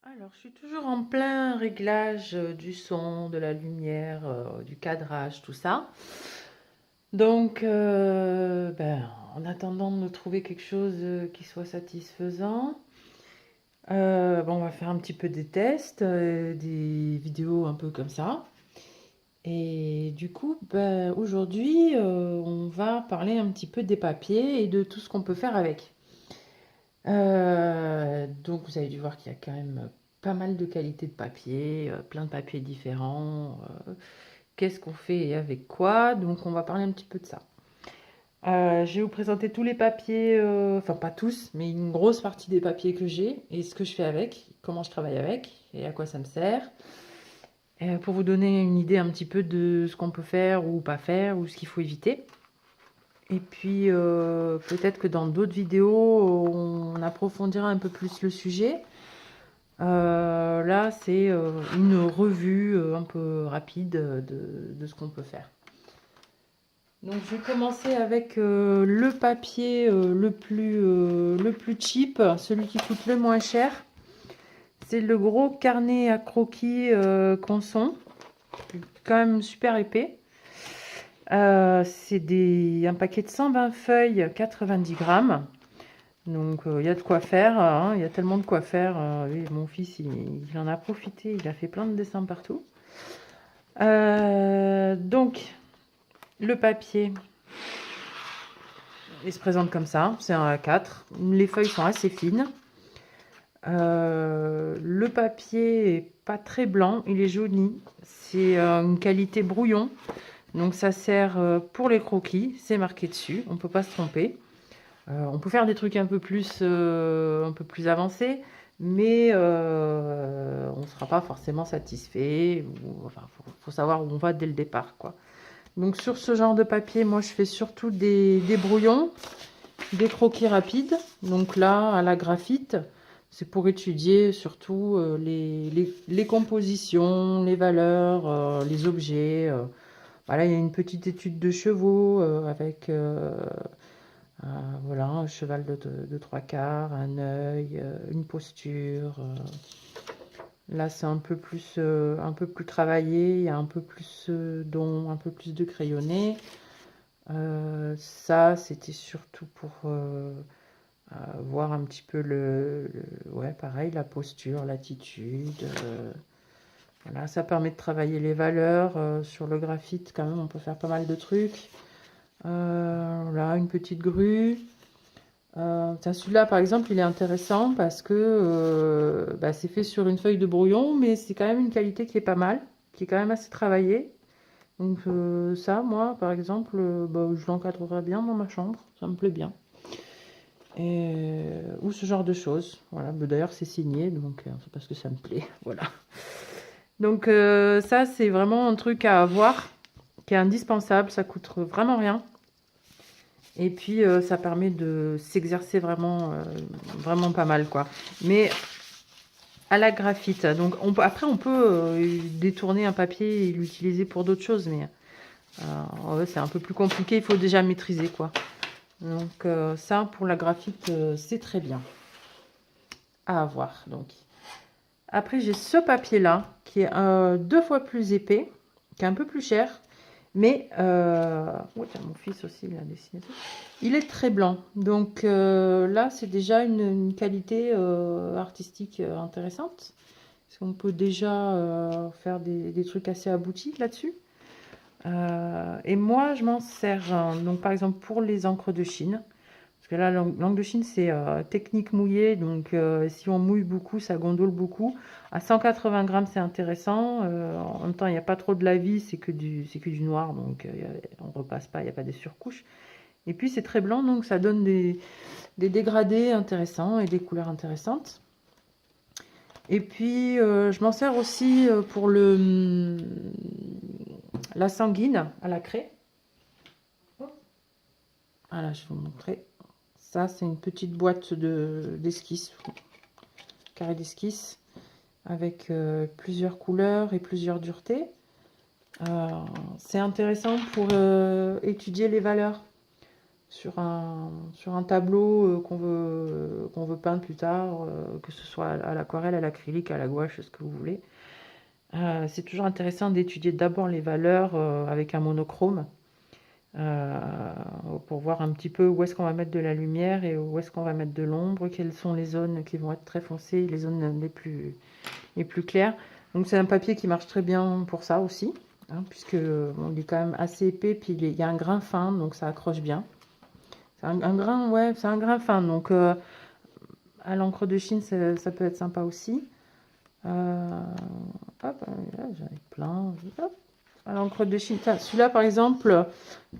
Alors, je suis toujours en plein réglage du son, de la lumière, du cadrage, tout ça. Donc, en attendant de trouver quelque chose qui soit satisfaisant, on va faire un petit peu des tests, des vidéos un peu comme ça. Et du coup, aujourd'hui, on va parler un petit peu des papiers et de tout ce qu'on peut faire avec. Donc vous avez dû voir qu'il y a quand même pas mal de qualités de papier, plein de papiers différents. Qu'est-ce qu'on fait et avec quoi? Donc on va parler un petit peu de ça. Je vais vous présenter tous les papiers, enfin pas tous, mais une grosse partie des papiers que j'ai et ce que je fais avec, comment je travaille avec et à quoi ça me sert. Pour vous donner une idée un petit peu de ce qu'on peut faire ou pas faire ou ce qu'il faut éviter. Et puis peut-être que dans d'autres vidéos, on approfondira un peu plus le sujet. Là, c'est une revue un peu rapide de ce qu'on peut faire. Donc, je vais commencer avec le papier le plus cheap, celui qui coûte le moins cher. C'est le gros carnet à croquis Canson, quand même super épais. C'est un paquet de 120 feuilles, 90 grammes. Donc il y a de quoi faire, hein, il y a tellement de quoi faire. Oui, mon fils, il en a profité, il a fait plein de dessins partout. Donc le papier, il se présente comme ça, c'est un A4. Les feuilles sont assez fines. Le papier est pas très blanc, il est jauni. C'est une qualité brouillon, donc ça sert pour les croquis, c'est marqué dessus, on peut pas se tromper. On peut faire des trucs un peu plus avancés, mais on ne sera pas forcément satisfait. Enfin, faut savoir où on va dès le départ, quoi. Donc sur ce genre de papier, moi je fais surtout des brouillons, des croquis rapides. Donc là, à la graphite, c'est pour étudier surtout les compositions, les valeurs, les objets. Voilà, il y a une petite étude de chevaux avec voilà, un cheval de trois quarts, un œil, une posture. Là, c'est un peu plus travaillé, il y a un peu plus d'ombre, un peu plus de crayonné. Ça, c'était surtout pour voir un petit peu ouais, pareil, la posture, l'attitude. Voilà, ça permet de travailler les valeurs. Sur le graphite, quand même, on peut faire pas mal de trucs. Là, une petite grue. Celui-là, par exemple, il est intéressant parce que c'est fait sur une feuille de brouillon, mais c'est quand même une qualité qui est pas mal, qui est quand même assez travaillée. Donc ça, moi, par exemple, je l'encadrerais bien dans ma chambre, ça me plaît bien. Ou ce genre de choses. Voilà. D'ailleurs, c'est signé, donc c'est parce que ça me plaît. Voilà. Donc ça, c'est vraiment un truc à avoir, qui est indispensable. Ça coûte vraiment rien. Et puis, ça permet de s'exercer vraiment pas mal, quoi. Mais à la graphite, donc après, on peut détourner un papier et l'utiliser pour d'autres choses, mais ouais, c'est un peu plus compliqué, il faut déjà maîtriser, quoi. Donc, ça, pour la graphite, c'est très bien à avoir, donc. Après, j'ai ce papier-là, qui est 2 fois plus épais, qui est un peu plus cher, mais oh, tiens, mon fils aussi, il a dessiné ça. Il est très blanc. Donc là, c'est déjà une qualité artistique intéressante. Parce qu'on peut déjà faire des trucs assez aboutis là-dessus. Et moi, je m'en sers, hein, donc par exemple pour les encres de Chine. Parce que là, l'encre de Chine, c'est technique mouillée. Donc si on mouille beaucoup, ça gondole beaucoup. À 180 grammes, c'est intéressant. En même temps, il n'y a pas trop de lavis, c'est que du noir. Donc on repasse pas, il n'y a pas des surcouches. Et puis c'est très blanc, donc ça donne des dégradés intéressants et des couleurs intéressantes. Et puis je m'en sers aussi pour la sanguine à la craie. Voilà, je vais vous montrer. Ça, c'est une petite boîte d'esquisse, carré d'esquisse, avec plusieurs couleurs et plusieurs duretés. C'est intéressant pour étudier les valeurs sur un tableau qu'on veut peindre plus tard, que ce soit à l'aquarelle, à l'acrylique, à la gouache, ce que vous voulez. C'est toujours intéressant d'étudier d'abord les valeurs avec un monochrome euh, pour voir un petit peu où est-ce qu'on va mettre de la lumière et où est-ce qu'on va mettre de l'ombre, quelles sont les zones qui vont être très foncées, les zones les plus claires. Donc c'est un papier qui marche très bien pour ça aussi, hein, puisque bon, il est quand même assez épais, puis il y a un grain fin, donc ça accroche bien. C'est un grain, ouais, c'est un grain fin, donc à l'encre de Chine, ça peut être sympa aussi. Euh, hop, là, j'en ai plein. Hop. À l'encre de Chine, celui-là par exemple,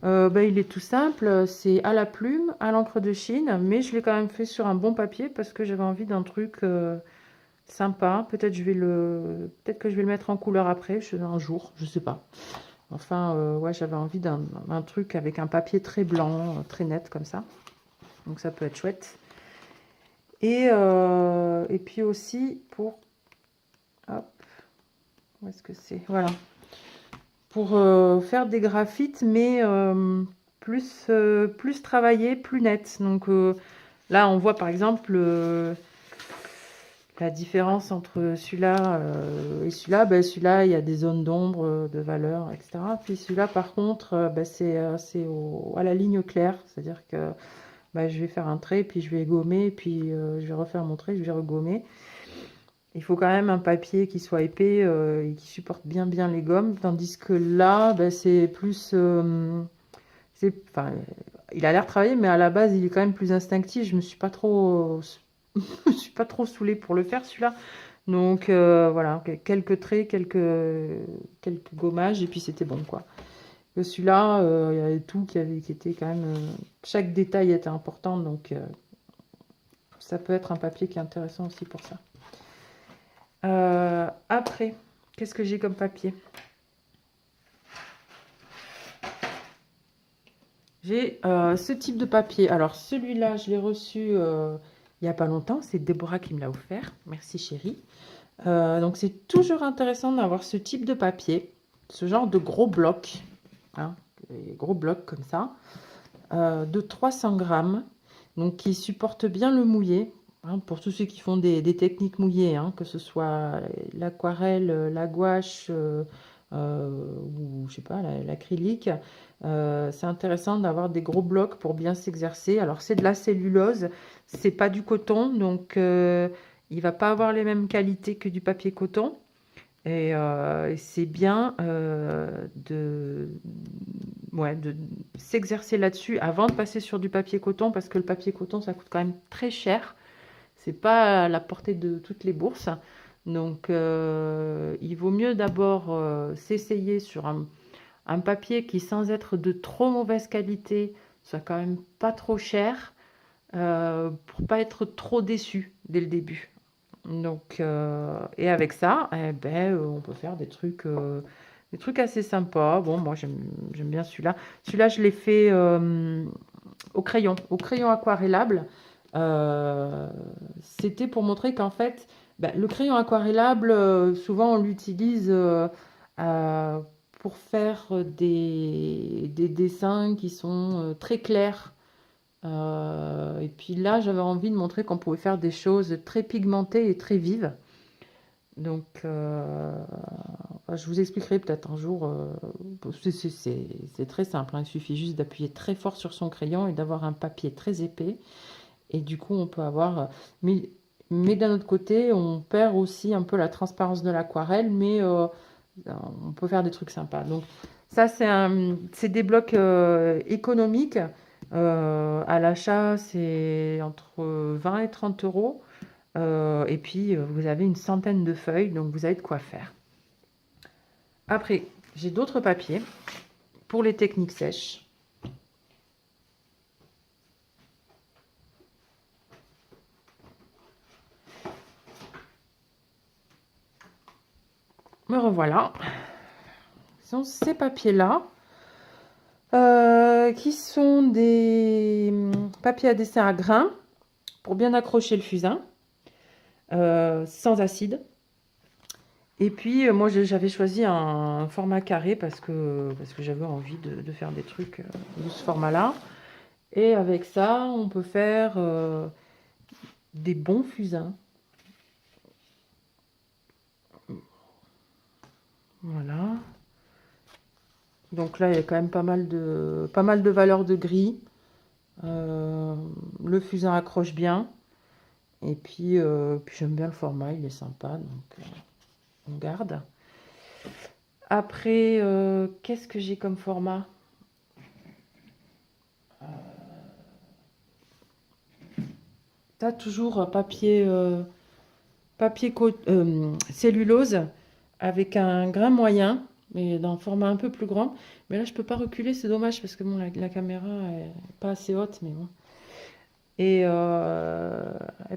il est tout simple, c'est à la plume, à l'encre de Chine, mais je l'ai quand même fait sur un bon papier parce que j'avais envie d'un truc sympa. Peut-être que je vais le mettre en couleur après, un jour, je sais pas. Enfin, ouais, j'avais envie d'un truc avec un papier très blanc, très net comme ça. Donc ça peut être chouette. Et puis aussi pour... Hop, où est-ce que c'est? Voilà. Pour faire des graphites, mais plus travaillé, plus net. Donc là, on voit par exemple la différence entre celui-là et celui-là. Ben, celui-là, il y a des zones d'ombre, de valeur, etc. Puis celui-là, par contre, c'est à la ligne claire. C'est-à-dire que je vais faire un trait, puis je vais gommer, puis je vais refaire mon trait, je vais regommer. Il faut quand même un papier qui soit épais et qui supporte bien les gommes, tandis que là, c'est plus... enfin, il a l'air travaillé, mais à la base, il est quand même plus instinctif. Je me suis pas trop, je me suis pas trop saoulée pour le faire, celui-là. Donc voilà, quelques traits, quelques gommages, et puis c'était bon, quoi. Celui-là, il y avait tout qui était quand même... chaque détail était important, donc ça peut être un papier qui est intéressant aussi pour ça. Après, qu'est-ce que j'ai comme papier? J'ai ce type de papier. Alors, celui-là, je l'ai reçu il n'y a pas longtemps. C'est Déborah qui me l'a offert. Merci, chérie. Donc, c'est toujours intéressant d'avoir ce type de papier, ce genre de gros blocs, hein, des gros blocs comme ça, de 300 grammes, donc qui supportent bien le mouillé. Hein, pour tous ceux qui font des techniques mouillées, hein, que ce soit l'aquarelle, la gouache ou je sais pas, l'acrylique, c'est intéressant d'avoir des gros blocs pour bien s'exercer. Alors c'est de la cellulose, c'est pas du coton, donc il va pas avoir les mêmes qualités que du papier coton. Et c'est bien de s'exercer là-dessus avant de passer sur du papier coton, parce que le papier coton, ça coûte quand même très cher. C'est pas à la portée de toutes les bourses. Donc, il vaut mieux d'abord s'essayer sur un papier qui, sans être de trop mauvaise qualité, soit quand même pas trop cher, pour pas être trop déçu dès le début. Donc, et avec ça, on peut faire des trucs assez sympas. Bon, moi, j'aime bien celui-là. Celui-là, je l'ai fait au crayon aquarellable. C'était pour montrer qu'en fait, le crayon aquarellable, souvent on l'utilise pour faire des dessins qui sont très clairs. Et puis là, j'avais envie de montrer qu'on pouvait faire des choses très pigmentées et très vives. Donc, je vous expliquerai peut-être un jour. C'est très simple, hein. Il suffit juste d'appuyer très fort sur son crayon et d'avoir un papier très épais. Et du coup, on peut avoir... Mais d'un autre côté, on perd aussi un peu la transparence de l'aquarelle, mais on peut faire des trucs sympas. Donc ça, c'est des blocs économiques. À l'achat, c'est entre 20 et 30 euros. Et puis, vous avez une centaine de feuilles, donc vous avez de quoi faire. Après, j'ai d'autres papiers pour les techniques sèches. Me revoilà. Ce sont ces papiers-là, qui sont des papiers à dessin à grains pour bien accrocher le fusain, sans acide. Et puis, moi, j'avais choisi un format carré parce que j'avais envie de faire des trucs de ce format-là. Et avec ça, on peut faire des bons fusains. Voilà. Donc là, il y a quand même pas mal de valeurs de gris. Le fusain accroche bien. Et puis j'aime bien le format, il est sympa. Donc on garde. Après, qu'est-ce que j'ai comme format? T'as toujours papier cellulose avec un grain moyen, mais d'un format un peu plus grand. Mais là, je peux pas reculer, c'est dommage parce que bon, la caméra est pas assez haute, mais bon. Et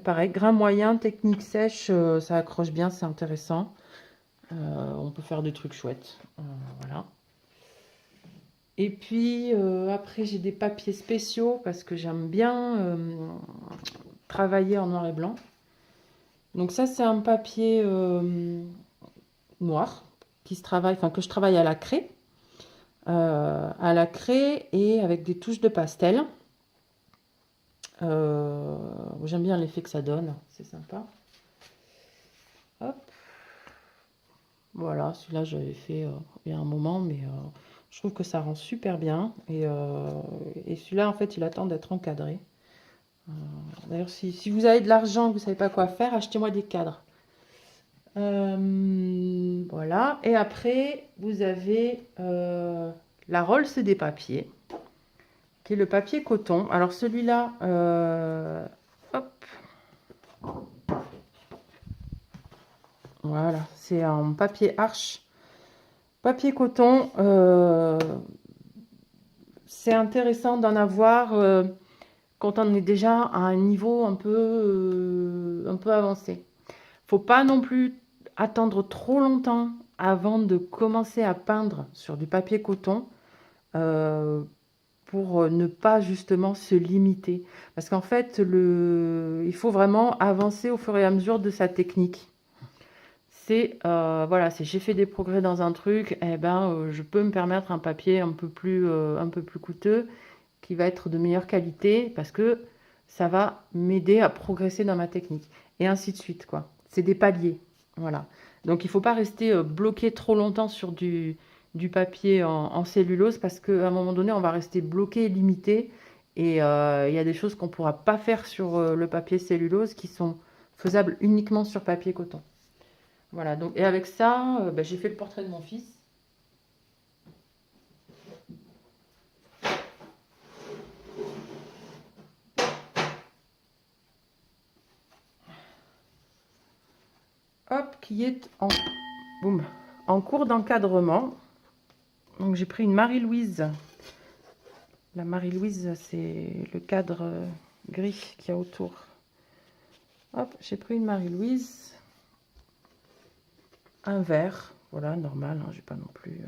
pareil, grain moyen, technique sèche, ça accroche bien, c'est intéressant. On peut faire des trucs chouettes. Voilà. Et puis après, j'ai des papiers spéciaux parce que j'aime bien travailler en noir et blanc. Donc ça, c'est un papier noir qui se travaille, enfin que je travaille à la craie et avec des touches de pastel. J'aime bien l'effet que ça donne, c'est sympa. Hop. Voilà, celui-là j'avais fait il y a un moment, mais je trouve que ça rend super bien. Et celui-là, en fait, il attend d'être encadré. D'ailleurs, si vous avez de l'argent, que vous ne savez pas quoi faire, achetez-moi des cadres. Voilà. Et après, vous avez la Rolls des papiers, qui est le papier coton. Alors celui-là, hop, voilà, c'est un papier arche, papier coton. C'est intéressant d'en avoir quand on est déjà à un niveau un peu avancé. Faut pas non plus attendre trop longtemps avant de commencer à peindre sur du papier coton pour ne pas justement se limiter. Parce qu'en fait, il faut vraiment avancer au fur et à mesure de sa technique. C'est voilà, si j'ai fait des progrès dans un truc, eh ben, je peux me permettre un papier un peu plus coûteux qui va être de meilleure qualité parce que ça va m'aider à progresser dans ma technique et ainsi de suite quoi. C'est des paliers, voilà. Donc il faut pas rester bloqué trop longtemps sur du papier en cellulose parce qu'à un moment donné on va rester bloqué et limité et il y a des choses qu'on pourra pas faire sur le papier cellulose qui sont faisables uniquement sur papier coton. Voilà, donc, et avec ça, ben, j'ai fait le portrait de mon fils. Hop, qui est boum, en cours d'encadrement. Donc j'ai pris une Marie-Louise. La Marie-Louise, c'est le cadre gris qu'il y a autour. Hop, j'ai pris une Marie-Louise. Un vert, voilà, normal, hein, je ne vais pas non plus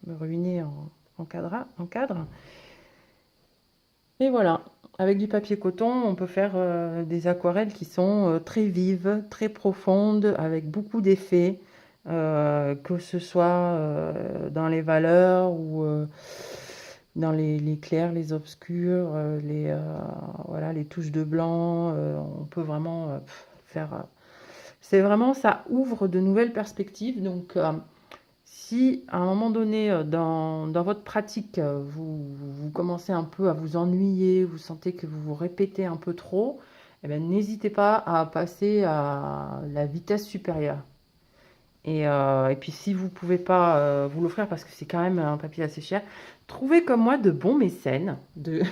me ruiner en cadre. Et voilà, avec du papier coton, on peut faire des aquarelles qui sont très vives, très profondes, avec beaucoup d'effets, que ce soit dans les valeurs ou dans les clairs, les obscurs, voilà, les touches de blanc. On peut vraiment faire... c'est vraiment, ça ouvre de nouvelles perspectives. Donc, si à un moment donné, dans votre pratique, vous commencez un peu à vous ennuyer, vous sentez que vous vous répétez un peu trop, eh bien, n'hésitez pas à passer à la vitesse supérieure. Et puis si vous ne pouvez pas vous l'offrir parce que c'est quand même un papier assez cher, trouvez comme moi de bons mécènes, de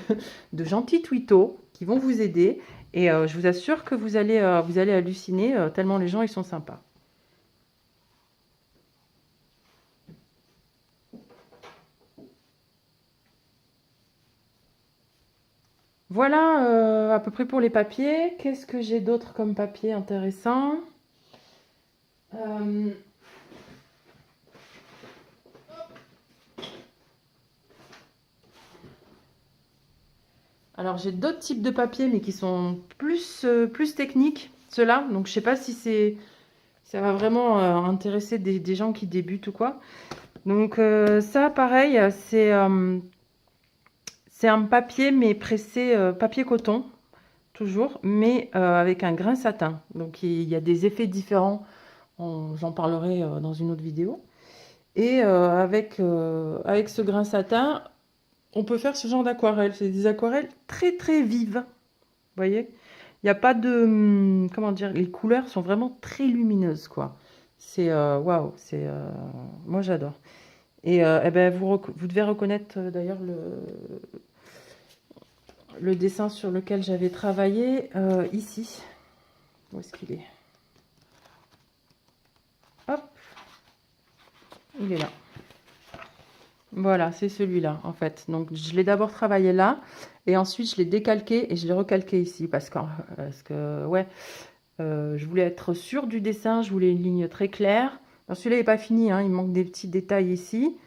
gentils twittos qui vont vous aider. Et je vous assure que vous allez halluciner tellement les gens ils sont sympas. Voilà à peu près pour les papiers. Qu'est-ce que j'ai d'autre comme papier intéressant? Euh, Alors j'ai d'autres types de papiers mais qui sont plus techniques, ceux-là. Donc je sais pas si ça va vraiment intéresser des gens qui C'est un papier, mais pressé papier coton, toujours, mais avec un grain satin. Donc il y a des effets différents, j'en parlerai dans une autre vidéo. Et avec ce grain satin, on peut faire ce genre d'aquarelle. C'est des aquarelles très très vives, vous voyez. Il n'y a pas de... comment dire, les couleurs sont vraiment très lumineuses, quoi. C'est... waouh, c'est... moi, j'adore. Et eh ben, vous devez reconnaître d'ailleurs le dessin sur lequel j'avais travaillé ici. Où est-ce qu'il est? Hop, il est là. Voilà, c'est celui-là, en fait. Donc, je l'ai d'abord travaillé là, et ensuite, je l'ai décalqué et je l'ai recalqué ici, parce que ouais, je voulais être sûre du dessin, je voulais une ligne très claire. Alors, celui-là n'est pas fini, hein, il manque des petits détails ici.